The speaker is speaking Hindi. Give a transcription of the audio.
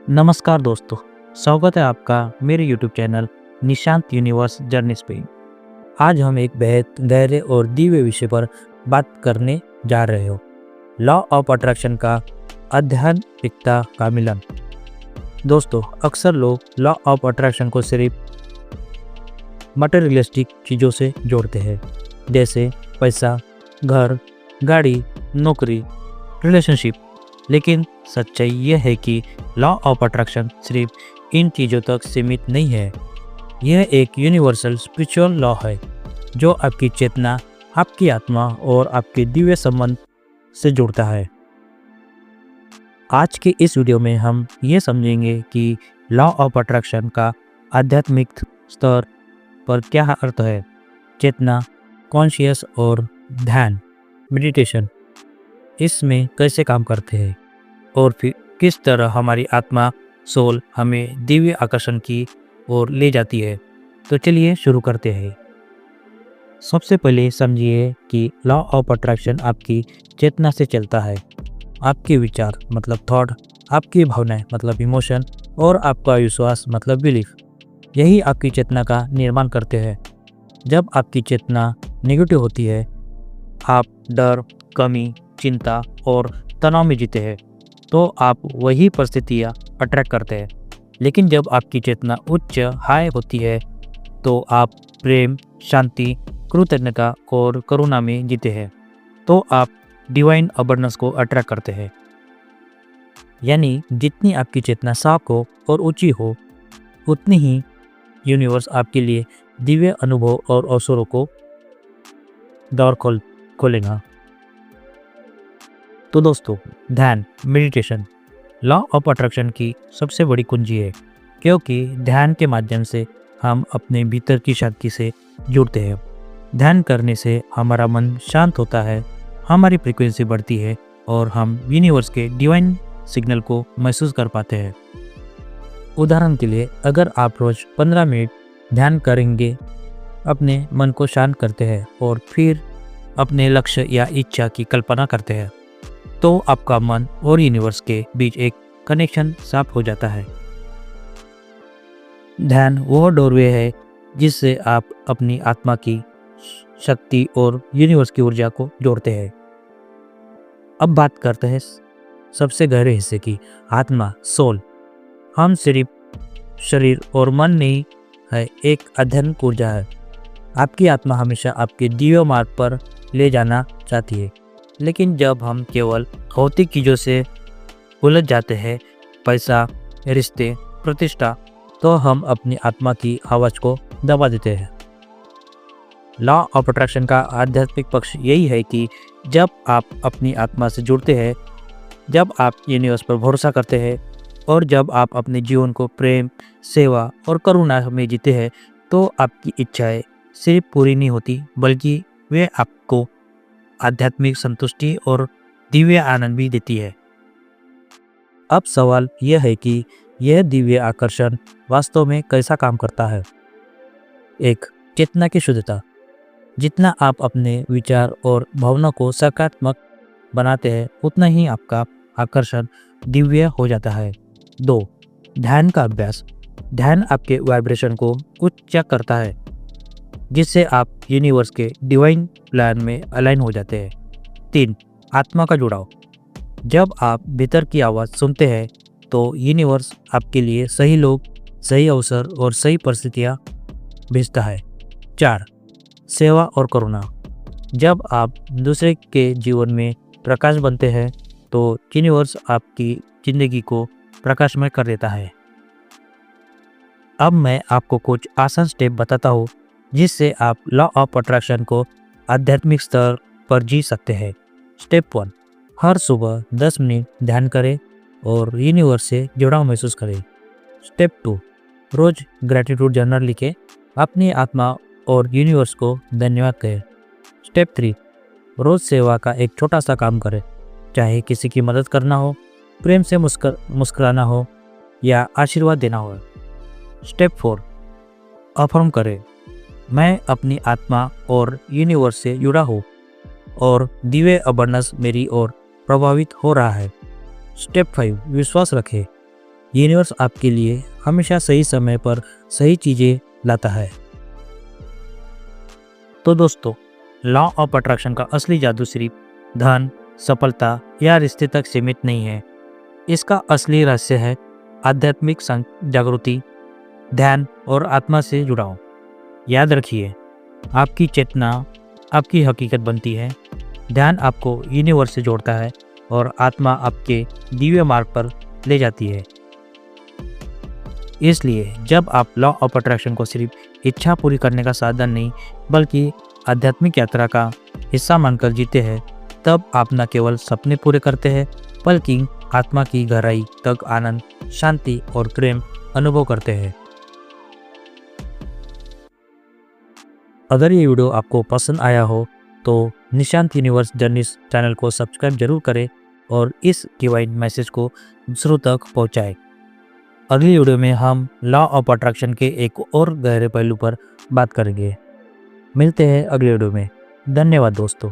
नमस्कार दोस्तों, स्वागत है आपका मेरे YouTube channel Nishant universe journeys पे। आज हम एक बेहद गहरे और दिव्य विषय पर बात करने जा रहे हो, लॉ ऑफ अट्रैक्शन का आध्यात्मिकता का मिलन। दोस्तों, अक्सर लोग लॉ ऑफ अट्रैक्शन को सिर्फ मटेरियलिस्टिक चीज़ों से जोड़ते हैं, जैसे पैसा, घर, गाड़ी, नौकरी, रिलेशनशिप। लेकिन सच्चाई यह है कि लॉ ऑफ अट्रैक्शन सिर्फ इन चीज़ों तक सीमित नहीं है। यह एक यूनिवर्सल स्पिरिचुअल लॉ है जो आपकी चेतना, आपकी आत्मा और आपके दिव्य संबंध से जुड़ता है। आज के इस वीडियो में हम ये समझेंगे कि लॉ ऑफ अट्रैक्शन का आध्यात्मिक स्तर पर क्या अर्थ है। चेतना, कॉन्शियस और ध्यान, मेडिटेशन इसमें कैसे काम करते हैं और फिर किस तरह हमारी आत्मा, सोल हमें दिव्य आकर्षण की ओर ले जाती है। तो चलिए शुरू करते हैं। सबसे पहले समझिए कि लॉ ऑफ अट्रैक्शन आपकी चेतना से चलता है। आपके विचार मतलब थॉट, आपकी भावनाएं मतलब इमोशन और आपका विश्वास मतलब बिलीफ, यही आपकी चेतना का निर्माण करते हैं। जब आपकी चेतना नेगेटिव होती है, आप डर, कमी, चिंता और तनाव में जीते हैं, तो आप वही परिस्थितियाँ अट्रैक्ट करते हैं। लेकिन जब आपकी चेतना उच्च हाई होती है, तो आप प्रेम, शांति, कृतज्ञता और करुणा में जीते हैं, तो आप डिवाइन अबंडेंस को अट्रैक्ट करते हैं। यानी जितनी आपकी चेतना साफ हो और ऊंची हो, उतनी ही यूनिवर्स आपके लिए दिव्य अनुभव और अवसरों को दौर खोलेगा। तो दोस्तों, ध्यान, मेडिटेशन लॉ ऑफ अट्रैक्शन की सबसे बड़ी कुंजी है, क्योंकि ध्यान के माध्यम से हम अपने भीतर की शक्ति से जुड़ते हैं। ध्यान करने से हमारा मन शांत होता है, हमारी फ्रीक्वेंसी बढ़ती है और हम यूनिवर्स के डिवाइन सिग्नल को महसूस कर पाते हैं। उदाहरण के लिए, अगर आप रोज 15 मिनट ध्यान करेंगे, अपने मन को शांत करते हैं और फिर अपने लक्ष्य या इच्छा की कल्पना करते हैं, तो आपका मन और यूनिवर्स के बीच एक कनेक्शन साफ हो जाता है। ध्यान वह डोरवे है जिससे आप अपनी आत्मा की शक्ति और यूनिवर्स की ऊर्जा को जोड़ते हैं। अब बात करते हैं सबसे गहरे हिस्से की, आत्मा, सोल। हम सिर्फ शरीर और मन नहीं है, एक आध्यात्मिक ऊर्जा है। आपकी आत्मा हमेशा आपके दिव्य मार्ग पर ले जाना चाहती है। लेकिन जब हम केवल भौतिक चीज़ों से उलझ जाते हैं, पैसा, रिश्ते, प्रतिष्ठा, तो हम अपनी आत्मा की आवाज़ को दबा देते हैं। लॉ ऑफ अट्रैक्शन का आध्यात्मिक पक्ष यही है कि जब आप अपनी आत्मा से जुड़ते हैं, जब आप यूनिवर्स पर भरोसा करते हैं और जब आप अपने जीवन को प्रेम, सेवा और करुणा में जीते हैं, तो आपकी इच्छाएं सिर्फ पूरी नहीं होती, बल्कि वे आपको आध्यात्मिक संतुष्टि और दिव्य आनंद भी देती है। अब सवाल यह है कि यह दिव्य आकर्षण वास्तव में कैसा काम करता है। एक, चेतना की शुद्धता। जितना आप अपने विचार और भावना को सकारात्मक बनाते हैं, उतना ही आपका आकर्षण दिव्य हो जाता है। 2, ध्यान का अभ्यास। ध्यान आपके वाइब्रेशन को उच्च करता है, जिससे आप यूनिवर्स के डिवाइन प्लान में अलाइन हो जाते हैं। 3, आत्मा का जुड़ाव। जब आप भीतर की आवाज़ सुनते हैं, तो यूनिवर्स आपके लिए सही लोग, सही अवसर और सही परिस्थितियाँ भेजता है। 4, सेवा और करुणा। जब आप दूसरे के जीवन में प्रकाश बनते हैं, तो यूनिवर्स आपकी ज़िंदगी को प्रकाशमय कर देता है। अब मैं आपको कुछ आसान स्टेप बताता हूँ जिससे आप लॉ ऑफ अट्रैक्शन को आध्यात्मिक स्तर पर जी सकते हैं। स्टेप 1, हर सुबह 10 मिनट ध्यान करें और यूनिवर्स से जुड़ाव महसूस करें। स्टेप 2, रोज ग्रैटिट्यूड जर्नल लिखें, अपनी आत्मा और यूनिवर्स को धन्यवाद कहें। स्टेप 3, रोज सेवा का एक छोटा सा काम करें, चाहे किसी की मदद करना हो, प्रेम से मुस्कुराना हो या आशीर्वाद देना हो। स्टेप 4, अफर्म करें, मैं अपनी आत्मा और यूनिवर्स से जुड़ा हूँ और दिव्य अबंडेंस मेरी ओर प्रभावित हो रहा है। स्टेप 5, विश्वास रखें, यूनिवर्स आपके लिए हमेशा सही समय पर सही चीज़ें लाता है। तो दोस्तों, लॉ ऑफ अट्रैक्शन का असली जादू सिर्फ धन, सफलता या रिश्ते तक सीमित नहीं है। इसका असली रहस्य है आध्यात्मिक जागृति, ध्यान और आत्मा से जुड़ाव। याद रखिए, आपकी चेतना आपकी हकीकत बनती है, ध्यान आपको यूनिवर्स से जोड़ता है और आत्मा आपके दिव्य मार्ग पर ले जाती है। इसलिए जब आप लॉ ऑफ अट्रैक्शन को सिर्फ इच्छा पूरी करने का साधन नहीं बल्कि आध्यात्मिक यात्रा का हिस्सा मानकर जीते हैं, तब आप न केवल सपने पूरे करते हैं बल्कि आत्मा की गहराई तक आनंद, शांति और प्रेम अनुभव करते हैं। अगर ये वीडियो आपको पसंद आया हो तो निशांत यूनिवर्स जर्नीज चैनल को सब्सक्राइब जरूर करें और इस डिवाइन मैसेज को दूसरों तक पहुंचाएं। अगली वीडियो में हम लॉ ऑफ अट्रैक्शन के एक और गहरे पहलू पर बात करेंगे। मिलते हैं अगले वीडियो में। धन्यवाद दोस्तों।